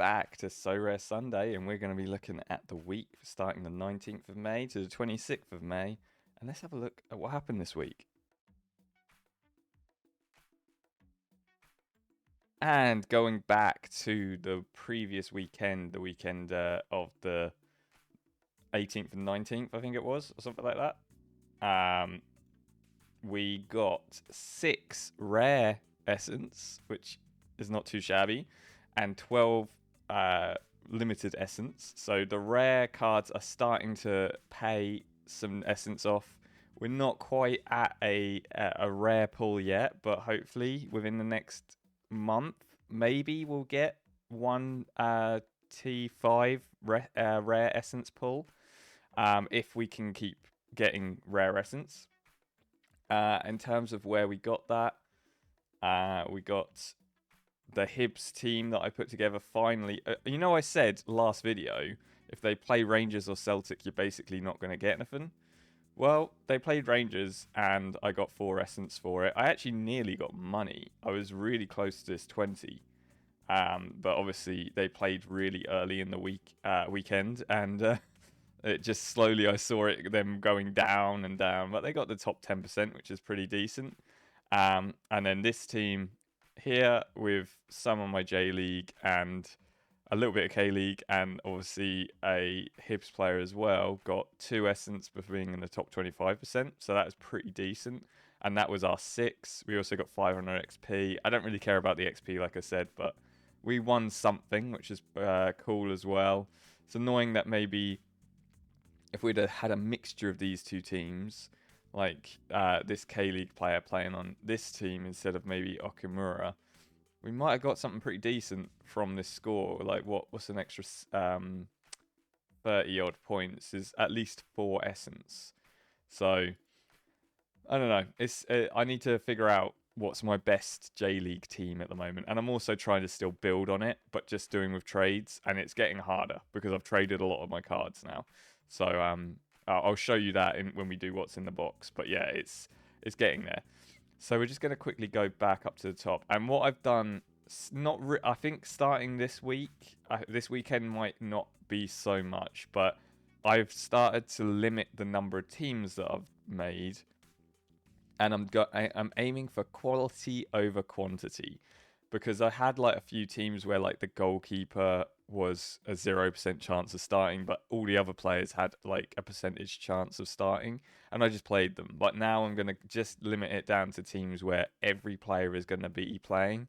back to Sorare Sunday, and we're going to be looking at the week starting the 19th of May to the 26th of May. And let's have a look at what happened this week. And going back to the previous weekend, the weekend of the 18th and 19th, I think it was, or something like that. We got 6 rare essence, which is not too shabby, and 12 limited essence. So the rare cards are starting to pay some essence off. We're not quite at a rare pull yet, but hopefully within the next month, maybe we'll get one T5 rare essence pull if we can keep getting rare essence. In terms of where we got that, we got the Hibs team that I put together finally. I said last video, if they play Rangers or Celtic, you're basically not going to get anything. Well, they played Rangers and I got 4 essence for it. I actually nearly got money. I was really close to this 20. But obviously they played really early in the weekend, and it just slowly I saw them going down and down, but they got the top 10%, which is pretty decent. And then this team here with some of my J League and a little bit of K League, and obviously a Hibs player as well, got 2 essence for being in the top 25%. So that is pretty decent. And that was our 6. We also got 500 XP. I don't really care about the XP, like I said, but we won something, which is cool as well. It's annoying that maybe if we'd have had a mixture of these two teams, like this K-League player playing on this team instead of maybe Okamura, we might have got something pretty decent from this score. Like what's an extra 30 odd points is at least 4 essence. So I don't know. It's I need to figure out what's my best J League team at the moment, and I'm also trying to still build on it, but just doing with trades, and it's getting harder because I've traded a lot of my cards now. So I'll show you that when we do what's in the box. But yeah, it's getting there. So we're just going to quickly go back up to the top, and what I've done, I think starting this week, this weekend might not be so much, but I've started to limit the number of teams that I've made, and I'm aiming for quality over quantity, because I had like a few teams where like the goalkeeper was a 0% chance of starting, but all the other players had like a percentage chance of starting, and I just played them. But now I'm gonna just limit it down to teams where every player is gonna be playing.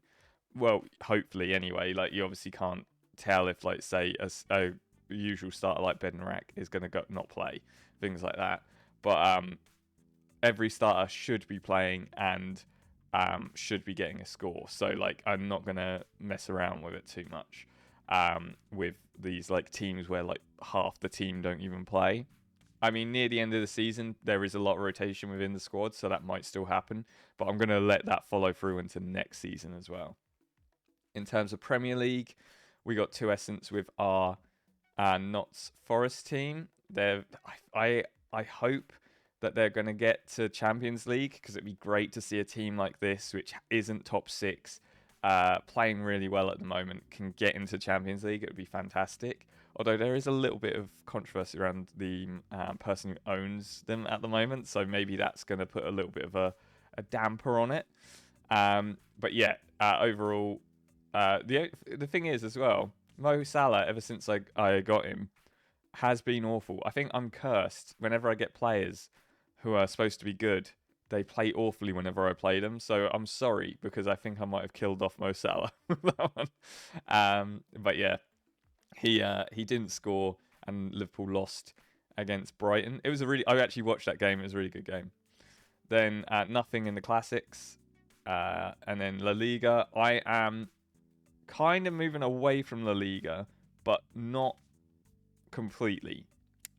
Well, hopefully anyway. Like you obviously can't tell if like say a usual starter like Bednarak is gonna go not play, things like that. But every starter should be playing and should be getting a score. So like I'm not gonna mess around with it too much with these like teams where like half the team don't even play. I mean, near the end of the season, there is a lot of rotation within the squad, so that might still happen. But I'm gonna let that follow through into next season as well. In terms of Premier League, we got 2 essence with our Notts Forest team. I hope that they're going to get to Champions League, because it'd be great to see a team like this, which isn't top 6, playing really well at the moment, can get into Champions League. It would be fantastic. Although there is a little bit of controversy around the person who owns them at the moment, so maybe that's going to put a little bit of a damper on it. But yeah, overall, the thing is as well, Mo Salah, ever since I got him, has been awful. I think I'm cursed. Whenever I get players who are supposed to be good, they play awfully whenever I play them. So I'm sorry, because I think I might have killed off Mo Salah with that one. But yeah, he didn't score, and Liverpool lost against Brighton. I actually watched that game. It was a really good game. Then nothing in the classics, and then La Liga. I am kind of moving away from La Liga, but not completely.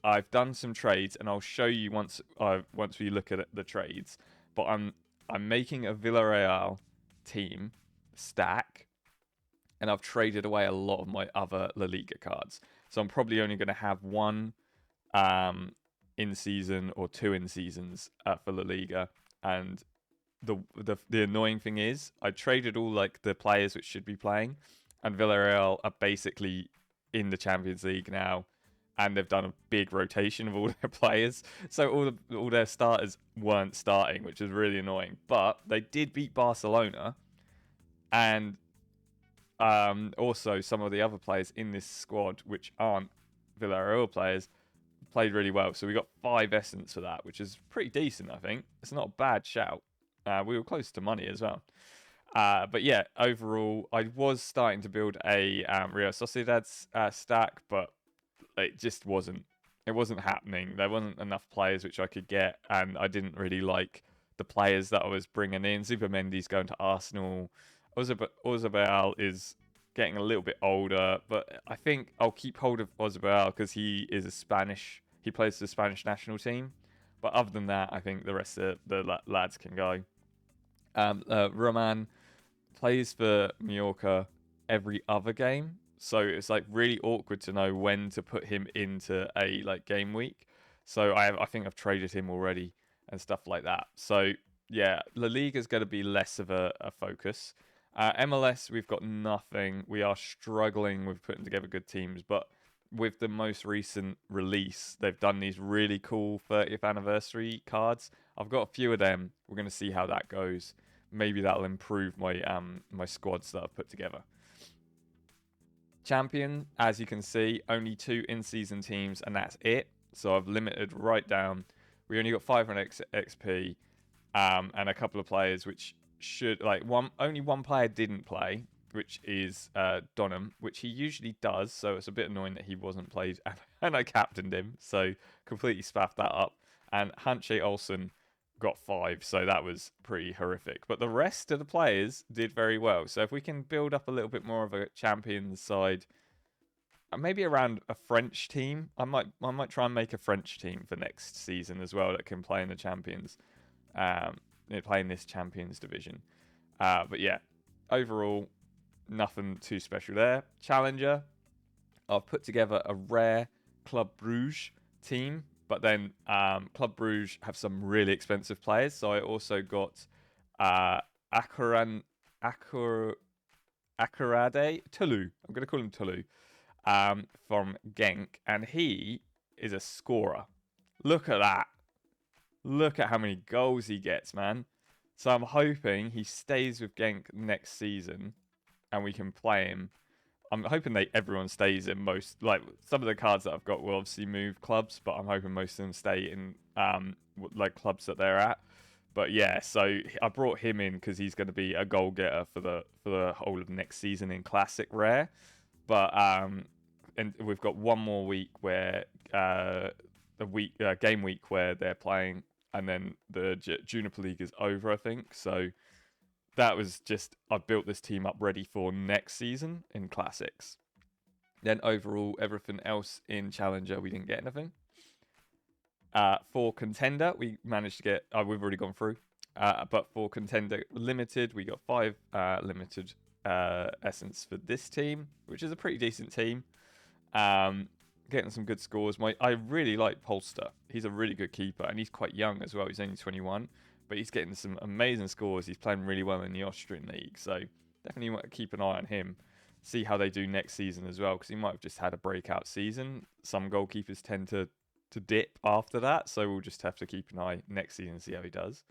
I've done some trades, and I'll show you once we look at the trades. But I'm making a Villarreal team stack, and I've traded away a lot of my other La Liga cards. So I'm probably only going to have 1 in season or 2 in seasons for La Liga. And the annoying thing is, I traded all like the players which should be playing, and Villarreal are basically in the Champions League now, and they've done a big rotation of all their players. So all their starters weren't starting, which is really annoying. But they did beat Barcelona, and also some of the other players in this squad, which aren't Villarreal players, played really well. So we got 5 essence for that, which is pretty decent, I think. It's not a bad shout. We were close to money as well. But yeah, overall, I was starting to build a Real Sociedad stack, but it just wasn't. It wasn't happening. There wasn't enough players which I could get, and I didn't really like the players that I was bringing in. Zubimendi's going to Arsenal. Ozabal is getting a little bit older, but I think I'll keep hold of Ozabal because he is a Spanish. He plays for the Spanish national team. But other than that, I think the rest of the lads can go. Roman plays for Mallorca every other game, so it's like really awkward to know when to put him into a like game week. So I think I've traded him already and stuff like that. So yeah, La Liga is going to be less of a focus. MLS, we've got nothing. We are struggling with putting together good teams, but with the most recent release, they've done these really cool 30th anniversary cards. I've got a few of them. We're going to see how that goes. Maybe that'll improve my squads that I've put together. Champion, as you can see, only 2 in-season teams, and that's it. So I've limited right down. We only got 500 XP, and a couple of players which should only one player didn't play, which is Donham, which he usually does. So it's a bit annoying that he wasn't played, and I captained him, so completely spaffed that up. And Hanche Olsen got 5, so that was pretty horrific. But the rest of the players did very well. So if we can build up a little bit more of a champions side, maybe around a French team, I might try and make a French team for next season as well that can play in the champions, play in this champions division. But yeah, overall, nothing too special there. Challenger, I've put together a rare Club Bruges team, but then Club Bruges have some really expensive players. So I also got Akurade Tulu. I'm going to call him Tulu from Genk, and he is a scorer. Look at that. Look at how many goals he gets, man. So I'm hoping he stays with Genk next season, and we can play him. I'm hoping everyone stays in most, like some of the cards that I've got will obviously move clubs, but I'm hoping most of them stay in like clubs that they're at. But yeah, so I brought him in because he's going to be a goal getter for the whole of next season in Classic Rare. But and we've got one more week where game week where they're playing, and then the Juniper League is over, I think. So that was just, I built this team up ready for next season in Classics. Then overall, everything else in Challenger, we didn't get anything. For Contender, we managed to get, we've already gone through. But for Contender Limited, we got 5 limited essence for this team, which is a pretty decent team. Getting some good scores. I really like Polster. He's a really good keeper, and he's quite young as well. He's only 21. But he's getting some amazing scores. He's playing really well in the Austrian league. So definitely want to keep an eye on him. See how they do next season as well, because he might have just had a breakout season. Some goalkeepers tend to dip after that. So we'll just have to keep an eye next season and see how he does.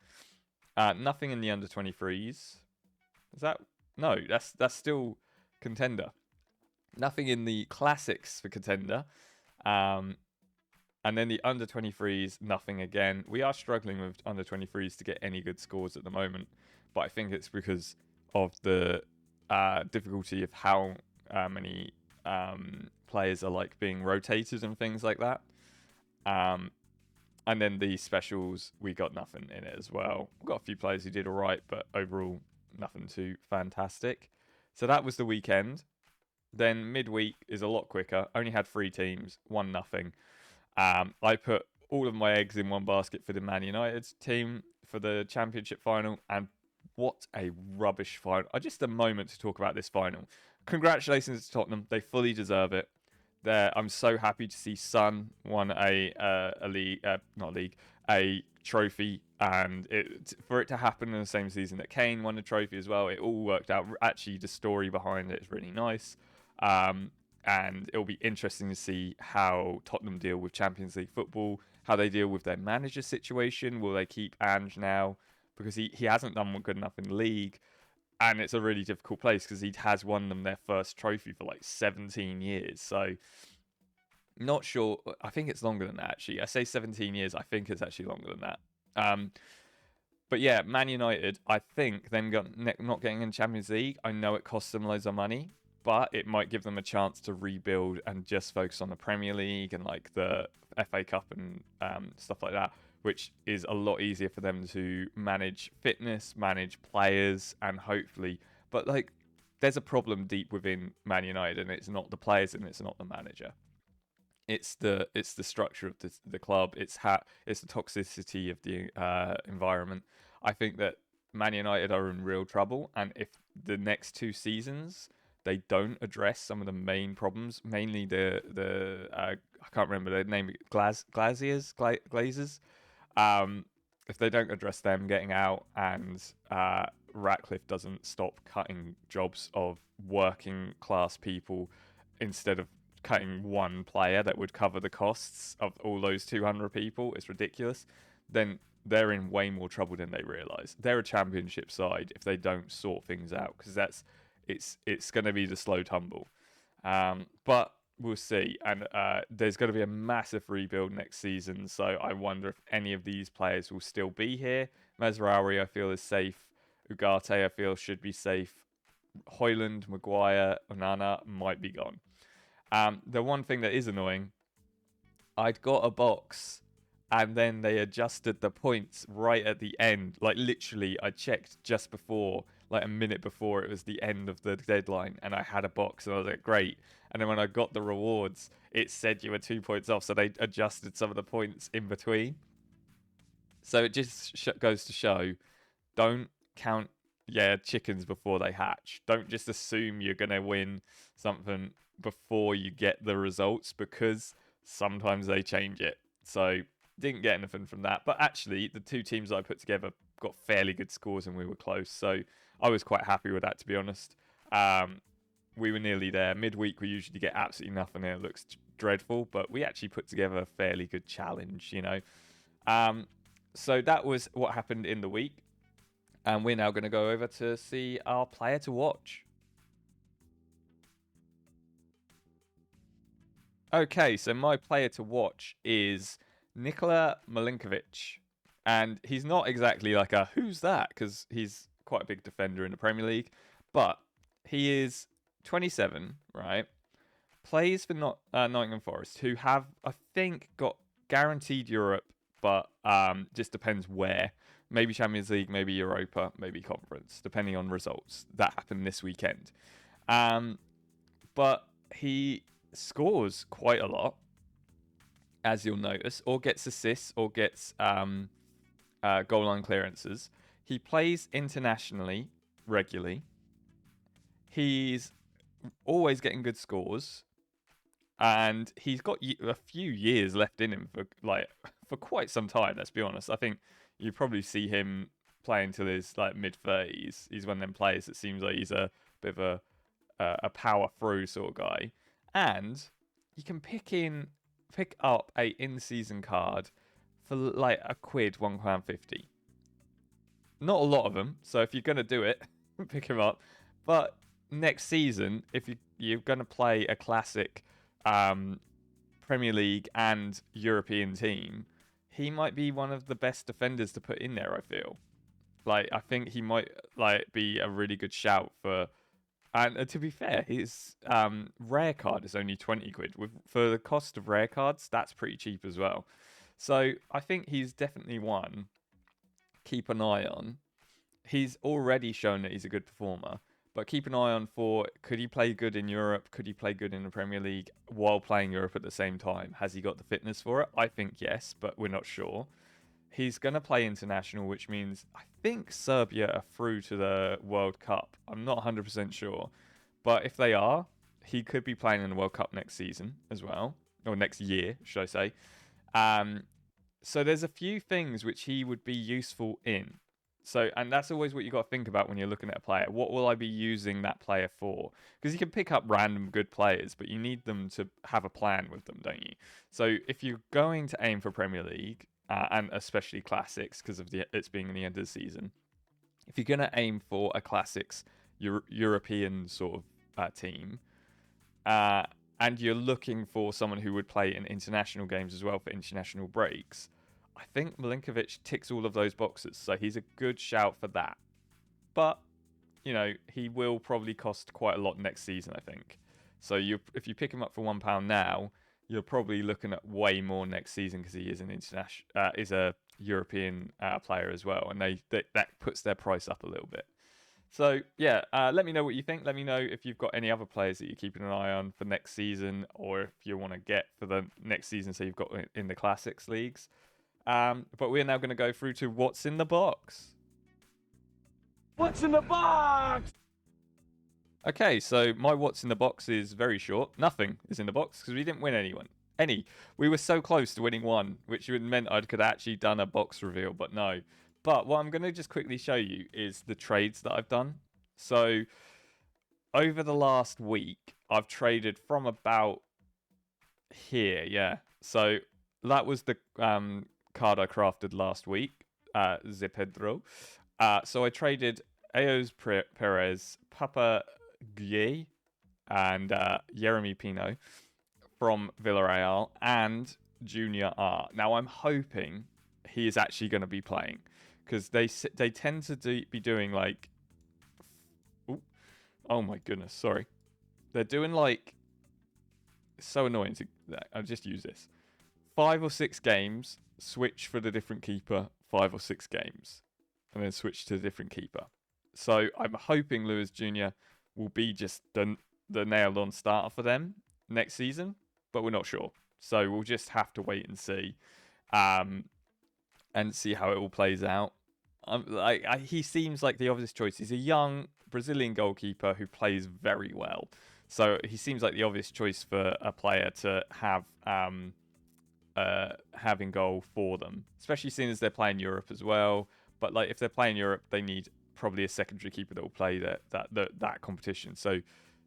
Nothing in the under 23s. Is that? No, that's still Contender. Nothing in the classics for Contender. And then the under 23s, nothing again. We are struggling with under 23s to get any good scores at the moment, but I think it's because of the difficulty of how many players are like being rotated and things like that. And then the specials, we got nothing in it as well. We've got a few players who did all right, but overall, nothing too fantastic. So that was the weekend. Then midweek is a lot quicker. Only had 3 teams, 1-0. I put all of my eggs in one basket for the Man United team for the championship final, and what a rubbish final. Just a moment to talk about this final. Congratulations to Tottenham. They fully deserve it. I'm so happy to see Son won a trophy, and for it to happen in the same season that Kane won the trophy as well, it all worked out. Actually, the story behind it is really nice, and it'll be interesting to see how Tottenham deal with Champions League football, how they deal with their manager situation. Will they keep Ange now because he hasn't done good enough in the league, and it's a really difficult place because he has won them their first trophy for like 17 years. So not sure. I think it's longer than that, actually. I say 17 years. I think it's actually longer than that. Um, but yeah, Man United, I think them not getting in Champions League, I know it costs them loads of money, but it might give them a chance to rebuild and just focus on the Premier League and like the FA Cup and stuff like that, which is a lot easier for them to manage fitness, manage players, and hopefully. But like, there's a problem deep within Man United, and it's not the players and it's not the manager. It's the structure of the club. It's the toxicity of the environment. I think that Man United are in real trouble, and if the next 2 seasons they don't address some of the main problems, mainly the I can't remember the name, Glazers. Um, if they don't address them getting out, and Ratcliffe doesn't stop cutting jobs of working class people instead of cutting one player that would cover the costs of all those 200 people, it's ridiculous, then they're in way more trouble than they realise. They're a championship side if they don't sort things out, because it's going to be the slow tumble. But we'll see. And there's going to be a massive rebuild next season, so I wonder if any of these players will still be here. Mazraoui, I feel, is safe. Ugarte, I feel, should be safe. Højlund, Maguire, Onana might be gone. The one thing that is annoying, I'd got a box and then they adjusted the points right at the end. Like literally, I checked just before, like a minute before it was the end of the deadline, and I had a box and I was like, great. And then when I got the rewards, it said you were 2 points off, so they adjusted some of the points in between. So it just goes to show, don't count chickens before they hatch. Don't just assume you're going to win something before you get the results, because sometimes they change it. So didn't get anything from that. But actually, the two teams I put together got fairly good scores and we were close. So I was quite happy with that, to be honest. We were nearly there. Midweek, we usually get absolutely nothing and it looks dreadful, but we actually put together a fairly good challenge, you know. So that was what happened in the week. And we're now going to go over to see our player to watch. Okay, so my player to watch is Nikola Milinkovic. And he's not exactly like a who's that, because he's quite a big defender in the Premier League. But he is 27, right? Plays for Nottingham Forest, who have, I think, got guaranteed Europe, but just depends where. Maybe Champions League, maybe Europa, maybe Conference, depending on results. That happened this weekend. But he scores quite a lot, as you'll notice, or gets assists, or gets goal line clearances. He plays internationally regularly. He's always getting good scores, and he's got a few years left in him for quite some time. Let's be honest. I think you probably see him playing till his like mid-30s. He's one of them players that seems like he's a bit of a power through sort of guy, and you can pick up a in-season card for like £1, £1.50. Not a lot of them, so if you're gonna do it, pick him up. But next season, if you're gonna play a classic Premier League and European team, he might be one of the best defenders to put in there. I feel like I think he might like be a really good shout for. And to be fair, his rare card is only 20 quid. For the cost of rare cards, that's pretty cheap as well. So I think he's definitely one. Keep an eye on. He's already shown that he's a good performer, but keep an eye on for, could he play good in Europe? Could he play good in the Premier League while playing Europe at the same time? Has he got the fitness for it? I think yes, but we're not sure. He's going to play international, which means I think Serbia are through to the World Cup. I'm not 100% sure. But if they are, he could be playing in the World Cup next season as well. Or next year, should I say. So there's a few things which he would be useful in. So, and that's always what you got to think about when you're looking at a player. What will I be using that player for? Because you can pick up random good players, but you need them to have a plan with them, don't you? So, if you're going to aim for Premier League, and especially classics, because of it's being the end of the season, if you're going to aim for a classics European sort of team, uh, and you're looking for someone who would play in international games as well for international breaks, I think Milinkovic ticks all of those boxes. So he's a good shout for that. But, he will probably cost quite a lot next season, I think. So if you pick him up for £1 now, you're probably looking at way more next season because he is an international, is a European player as well, and that puts their price up a little bit. So yeah, let me know what you think. Let me know if you've got any other players that you're keeping an eye on for next season, or if you want to get for the next season. So you've got in the classics leagues. But we're now going to go through to what's in the box. What's in the box? Okay, so my what's in the box is very short. Nothing is in the box because we didn't win any. We were so close to winning one, which meant I could actually done a box reveal, but no. But what I'm going to just quickly show you is the trades that I've done. So over the last week, I've traded from about here, yeah. So that was the card I crafted last week, Zepedro. So I traded Eos Perez, Papa Gueye, and Jeremy Pino from Villarreal and Junior R. Now I'm hoping he is actually going to be playing because they tend to be doing like, oh my goodness, sorry, they're doing like, it's so annoying to. I'll just use this. 5 or 6 games, switch for the different keeper. 5 or 6 games, and then switch to a different keeper. So I'm hoping Lewis Jr. will be just the nailed-on starter for them next season, but we're not sure. So we'll just have to wait and see, and see how it all plays out. He seems like the obvious choice. He's a young Brazilian goalkeeper who plays very well. So he seems like the obvious choice for a player to have having goal for them, especially seeing as they're playing Europe as well. But like if they're playing Europe, they need probably a secondary keeper that will play that competition. So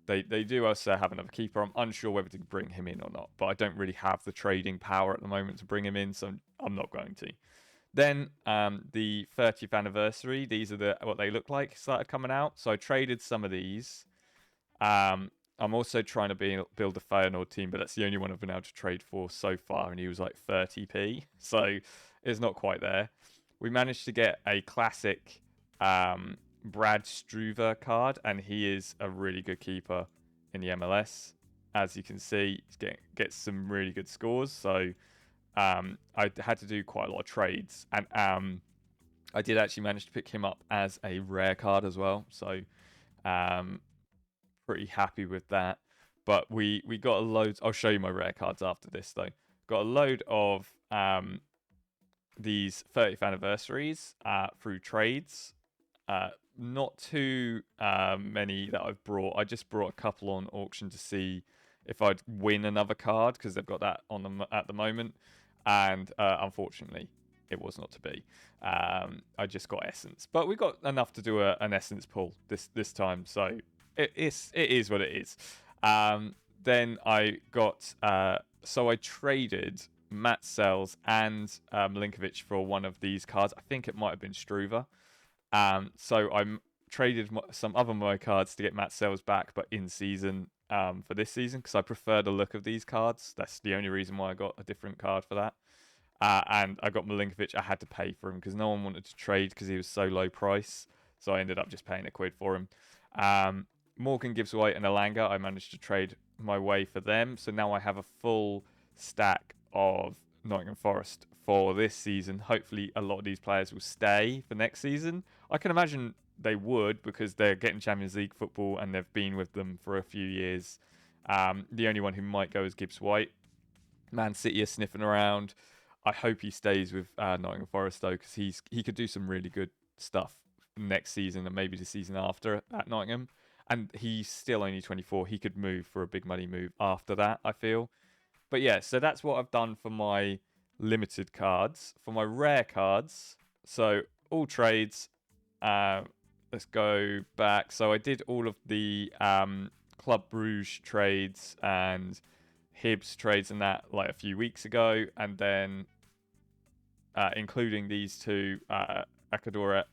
they do also have another keeper. I'm unsure whether to bring him in or not, but I don't really have the trading power at the moment to bring him in, so I'm not going to. Then the 30th anniversary, these are what they look like, started coming out. So I traded some of these. I'm also trying to build a Feyenoord team, but that's the only one I've been able to trade for so far, and he was like 30p, so it's not quite there. We managed to get a classic Brad Struver card, and he is a really good keeper in the MLS. As you can see, he gets some really good scores, so I had to do quite a lot of trades, and I did actually manage to pick him up as a rare card as well, so pretty happy with that. But we got a load. I'll show you my rare cards after this though. Got a load of these 30th anniversaries through trades. Not too many that I've brought. I just brought a couple on auction to see if I'd win another card because they've got that on them at the moment. And unfortunately, it was not to be. I just got essence, but we got enough to do an essence pull this time. So it is what it is. Then I got so I traded Matt Sells and Milinkovic for one of these cards. I think it might have been Struver. So I traded some other my cards to get Matt Sells back, but in season for this season because I prefer the look of these cards. That's the only reason why I got a different card for that. And I got Milinkovic. I had to pay for him because no one wanted to trade because he was so low price. So I ended up just paying £1 for him. Morgan Gibbs White and Alanga, I managed to trade my way for them. So now I have a full stack of Nottingham Forest for this season. Hopefully a lot of these players will stay for next season. I can imagine they would because they're getting Champions League football and they've been with them for a few years. The only one who might go is Gibbs White. Man City are sniffing around. I hope he stays with Nottingham Forest though because he could do some really good stuff next season and maybe the season after at Nottingham. And he's still only 24. He could move for a big money move after that, I feel. But yeah, so that's what I've done for my limited cards. For my rare cards, so all trades. Let's go back. So I did all of the Club Brugge trades and Hibs trades and that like a few weeks ago, and then including these two, Akodare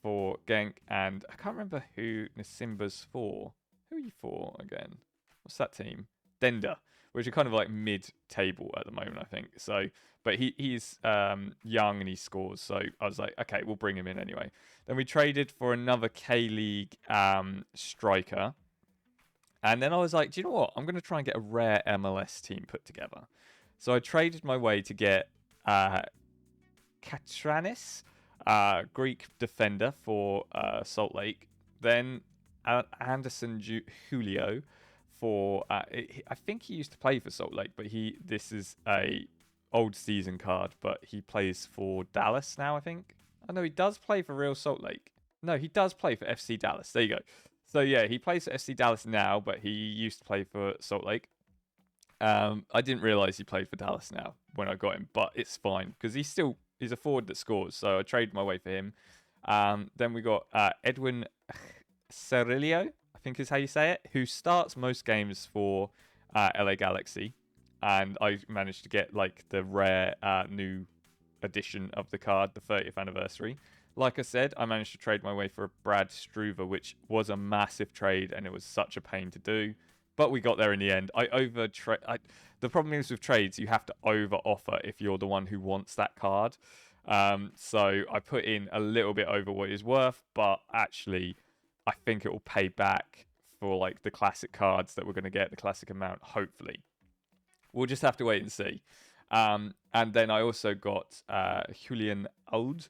for Genk, and I can't remember who Nisimba's for. Who are you for again? What's that team? Denda, which are kind of like mid-table at the moment, I think. So, but he's young and he scores, so I was like, okay, we'll bring him in anyway. Then we traded for another K-League striker, and then I was like, do you know what? I'm going to try and get a rare MLS team put together. So I traded my way to get Katranis, Greek defender for Salt Lake. Then Anderson Julio for I think he used to play for Salt Lake, but this is a old season card, but he plays for Dallas now, I think. Oh no, he does play for Real Salt Lake. No, he does play for FC Dallas. There you go. So yeah, he plays for FC Dallas now, but he used to play for Salt Lake. I didn't realize he played for Dallas now when I got him, but it's fine because he's a forward that scores. So I traded my way for him. Then we got Edwin Cerillo, I think is how you say it, who starts most games for LA Galaxy, and I managed to get like the rare new edition of the card, the 30th anniversary. Like I said, I managed to trade my way for a Brad Struver, which was a massive trade, and it was such a pain to do. But we got there in the end. The problem is with trades, you have to over offer if you're the one who wants that card. So I put in a little bit over what it's worth, but actually, I think it will pay back for like the classic cards that we're going to get, the classic amount, hopefully. We'll just have to wait and see. And then I also got Julian Aud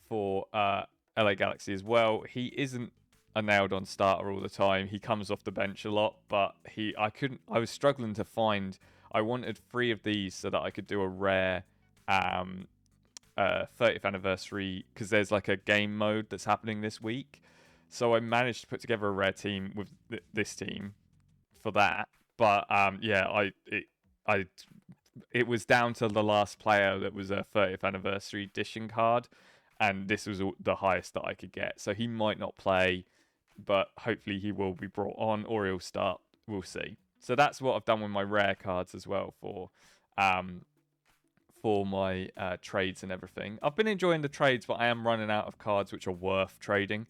for LA Galaxy as well. He isn't a nailed-on starter all the time. He comes off the bench a lot, but I was struggling to find. I wanted 3 of these so that I could do a rare 30th anniversary, because there's like a game mode that's happening this week. So I managed to put together a rare team with this team for that. But it was down to the last player that was a 30th anniversary dishing card, and this was the highest that I could get. So he might not play, but hopefully he will be brought on, or he'll start. We'll see. So that's what I've done with my rare cards as well for my trades and everything. I've been enjoying the trades, but I am running out of cards which are worth trading.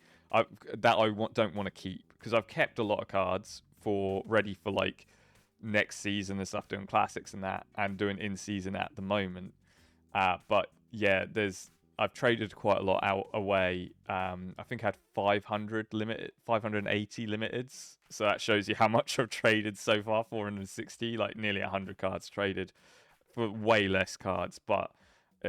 Don't want to keep, because I've kept a lot of cards ready for like next season and stuff, doing classics and that, and doing in season at the moment. But yeah, I've traded quite a lot away. I think I had 580 limiteds. So that shows you how much I've traded so far. 460, like nearly 100 cards traded for way less cards. But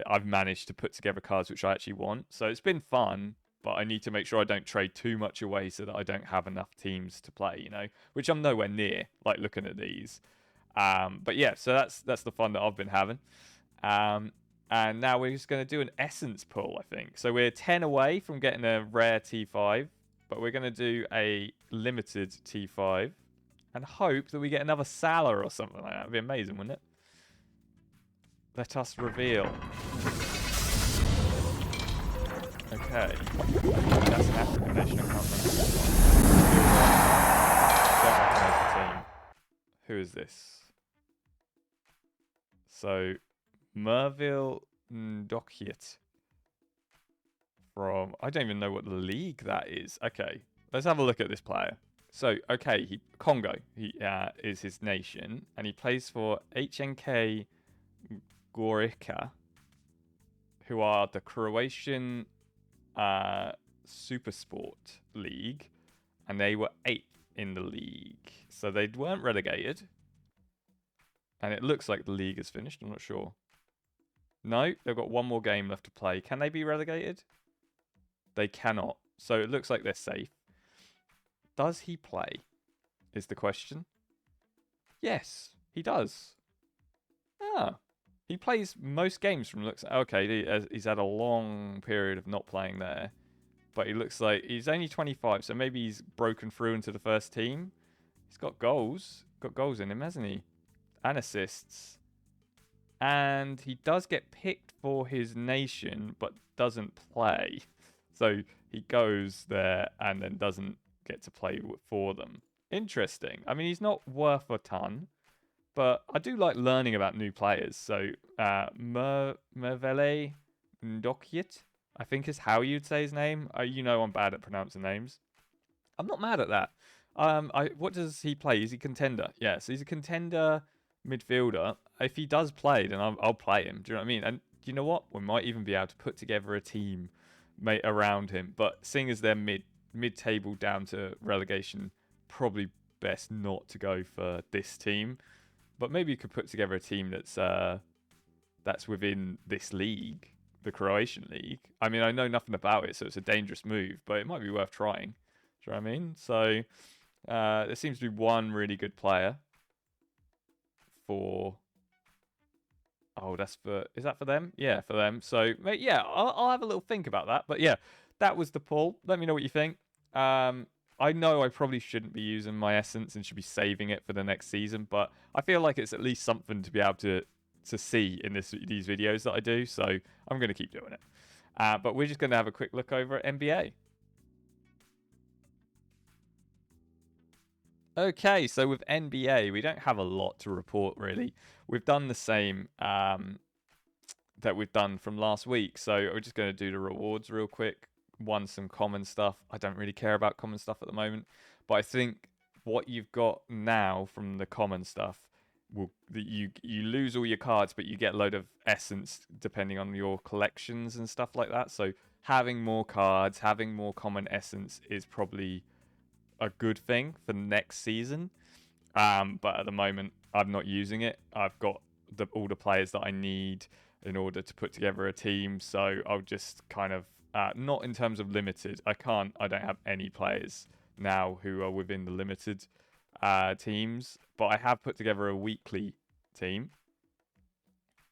I've managed to put together cards which I actually want. So it's been fun, but I need to make sure I don't trade too much away so that I don't have enough teams to play, which I'm nowhere near, like looking at these. But yeah, so that's the fun that I've been having. And now we're just going to do an essence pull, I think. So we're 10 away from getting a rare T5, but we're going to do a limited T5 and hope that we get another Salah or something like that. It'd be amazing, wouldn't it? Let us reveal. Okay. That's an African nation. I can't remember. Don't recognize the team. Who is this? So, Merville Ndokiet from, I don't even know what league that is. Okay, let's have a look at this player. So, okay, Congo is his nation, and he plays for HNK Gorica, who are the Croatian Supersport League, and they were 8th in the league. So they weren't relegated. And it looks like the league is finished. I'm not sure. No, they've got one more game left to play. Can they be relegated? They cannot. So it looks like they're safe. Does he play? Is the question. Yes, he does. Ah, he plays most games from looks. Okay, he's had a long period of not playing there. But he looks like he's only 25, so maybe he's broken through into the first team. He's got goals. Got goals in him, hasn't he? And assists. and he does get picked for his nation, but doesn't play. So he goes there and then doesn't get to play for them. Interesting. I mean, he's not worth a ton, but I do like learning about new players. So Mervele Ndokyit, I think is how you'd say his name. You know I'm bad at pronouncing names. I'm not mad at that. What does he play? Is he contender? Yes, he's a contender midfielder. If he does play, then I'll play him. Do you know what I mean? And you know what? We might even be able to put together a team mate around him. But seeing as they're mid table down to relegation, probably best not to go for this team. But maybe you could put together a team that's within this league, the Croatian league. I mean, I know nothing about it, so it's a dangerous move, but it might be worth trying. Do you know what I mean? So there seems to be one really good player for. Oh, is that for them? Yeah, for them. So yeah, I'll have a little think about that. But yeah, that was the pull. Let me know what you think. I know I probably shouldn't be using my essence and should be saving it for the next season, but I feel like it's at least something to be able to see in these videos that I do. So I'm going to keep doing it. But we're just going to have a quick look over at NBA. Okay, so with NBA, we don't have a lot to report really. We've done the same that we've done from last week. So we're just going to do the rewards real quick. Won some common stuff. I don't really care about common stuff at the moment, but I think what you've got now from the common stuff will you lose all your cards, but you get a load of essence depending on your collections and stuff like that. So having more cards, having more common essence is probably a good thing for next season. But at the moment, I'm not using it. I've got all the players that I need in order to put together a team. So I'll just kind of not in terms of limited. I don't have any players now who are within the limited teams, but I have put together a weekly team.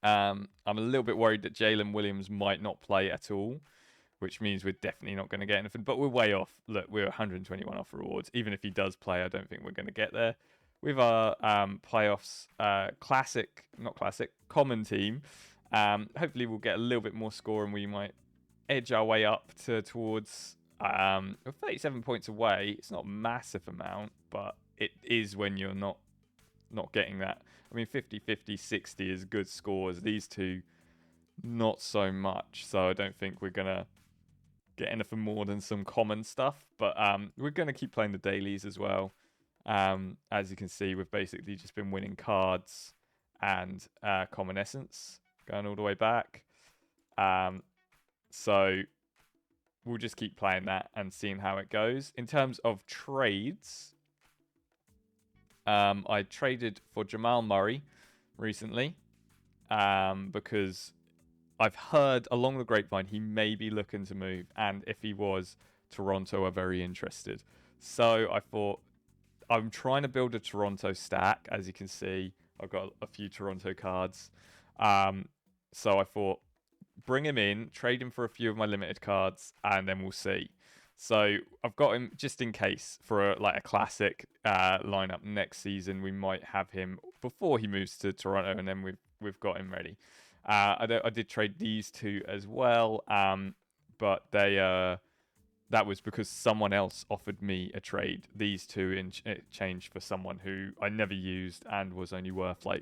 I'm a little bit worried that Jalen Williams might not play at all, which means we're definitely not going to get anything. But we're way off. Look, we're 121 off rewards. Even if he does play, I don't think we're going to get there. With our playoffs, common team, hopefully we'll get a little bit more score and we might edge our way up towards 37 points away. It's not a massive amount, but it is when you're not getting that. I mean, 50, 50, 60 is good scores. These two, not so much. So I don't think we're going to get anything more than some common stuff. But we're going to keep playing the dailies as well. As you can see, we've basically just been winning cards and common essence going all the way back. So we'll just keep playing that and seeing how it goes. In terms of trades, I traded for Jamal Murray recently because I've heard along the grapevine he may be looking to move. And if he was, Toronto are very interested. So I thought, I'm trying to build a Toronto stack. As you can see, I've got a few Toronto cards. So I thought, bring him in, trade him for a few of my limited cards, and then we'll see. So I've got him just in case for a classic lineup next season. We might have him before he moves to Toronto, and then we've got him ready. I did trade these two as well, but that was because someone else offered me a trade. These two in exchange for someone who I never used and was only worth I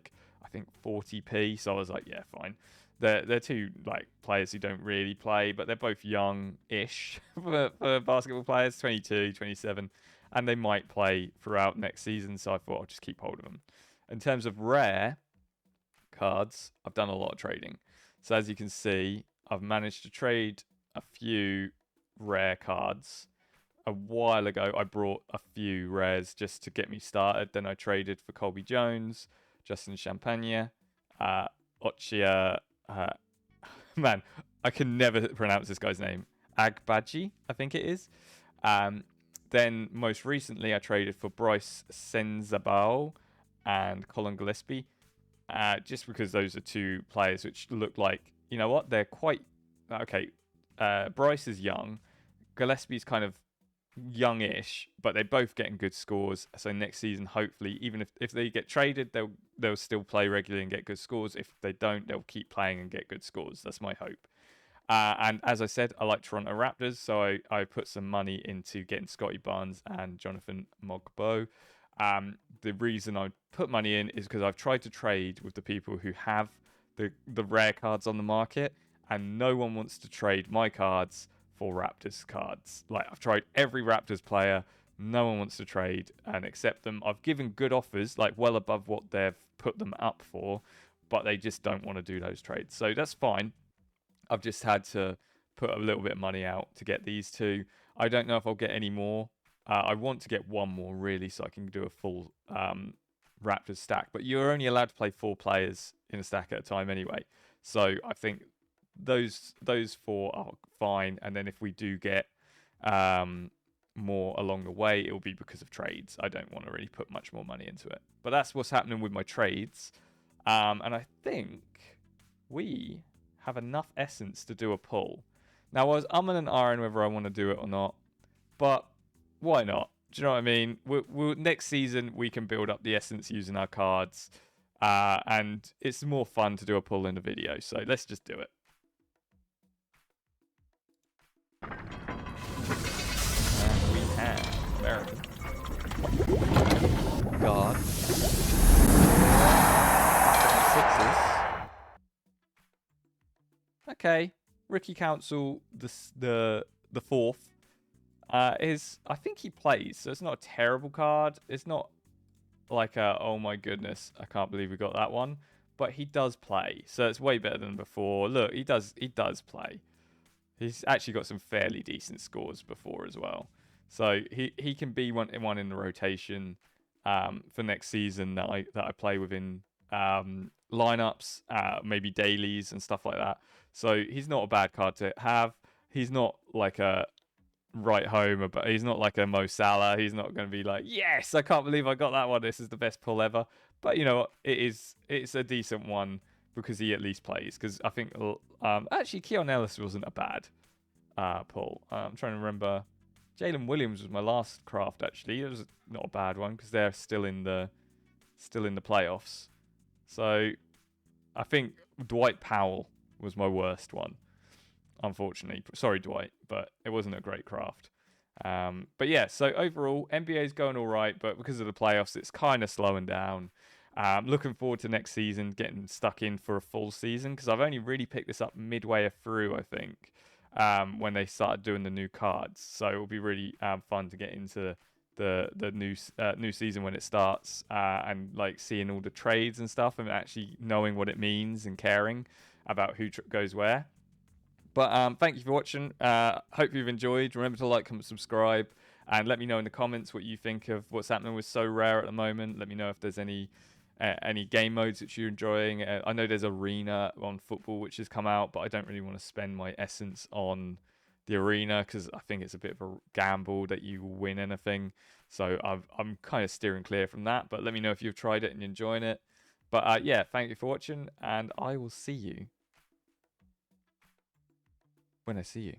think 40p. So I was like, yeah, fine. They're two players who don't really play, but they're both young-ish for basketball players, 22, 27, and they might play throughout next season. So I thought I'll just keep hold of them. In terms of rare cards, I've done a lot of trading. So as you can see, I've managed to trade a few rare cards. A while ago, I brought a few rares just to get me started. Then I traded for Colby Jones, Justin Champagne, Ochia. Man, I can never pronounce this guy's name. Agbaji, I think it is. Then most recently, I traded for Bryce Senzabal and Colin Gillespie, just because those are two players which look like, you know what, they're quite okay. Bryce is young. Gillespie's kind of youngish, but they're both getting good scores. So next season, hopefully, even if they get traded, they'll still play regularly and get good scores. If they don't, they'll keep playing and get good scores. That's my hope. And as I said, I like Toronto Raptors, so I put some money into getting Scotty Barnes and Jonathan Mogbo. The reason I put money in is because I've tried to trade with the people who have the rare cards on the market, and no one wants to trade my cards for Raptors cards. Like, I've tried every Raptors player, no one wants to trade and accept them. I've given good offers, like well above what they've put them up for, but they just don't want to do those trades. So that's fine. I've just had to put a little bit of money out to get these two. I don't know if I'll get any more. I want to get one more really, so I can do a full Raptors stack. But you're only allowed to play 4 players in a stack at a time anyway. So I think those 4 are fine. And then if we do get more along the way, it will be because of trades. I don't want to really put much more money into it. But that's what's happening with my trades. And I think we have enough essence to do a pull. Now, I was umming and ahhing whether I want to do it or not, but why not? Do you know what I mean? Next season, we can build up the essence using our cards, and it's more fun to do a pull in the video, so let's just do it. And we have American guard, 6s. Okay, Rookie Council, the 4th, is, I think he plays, so it's not a terrible card. It's not like oh my goodness, I can't believe we got that one, but he does play, so it's way better than before. Look, he does play. He's actually got some fairly decent scores before as well, so he can be one in the rotation for next season that I play within lineups, maybe dailies and stuff like that. So he's not a bad card to have. He's not like a right home, but he's not like a Mo Salah. He's not going to be like, yes, I can't believe I got that one. This is the best pull ever. But you know what? It's a decent one because he at least plays. Because I think actually Keon Ellis wasn't a bad pull. I'm trying to remember. Jalen Williams was my last craft. Actually, it was not a bad one because they're still in the playoffs. So I think Dwight Powell was my worst one, unfortunately. Sorry, Dwight, but it wasn't a great craft. But yeah, so overall, NBA is going all right, but because of the playoffs, it's kind of slowing down. Looking forward to next season, getting stuck in for a full season, because I've only really picked this up midway through, I think, when they started doing the new cards. So it will be really fun to get into the new season when it starts, and like seeing all the trades and stuff, and actually knowing what it means and caring about who goes where. But thank you for watching. Hope you've enjoyed. Remember to like, comment, subscribe, and let me know in the comments what you think of what's happening with So Rare at the moment. Let me know if there's any game modes that you're enjoying. I know there's Arena on football which has come out, but I don't really want to spend my essence on the Arena because I think it's a bit of a gamble that you win anything. So I'm kind of steering clear from that. But let me know if you've tried it and you're enjoying it. But yeah, thank you for watching, and I will see you when I see you.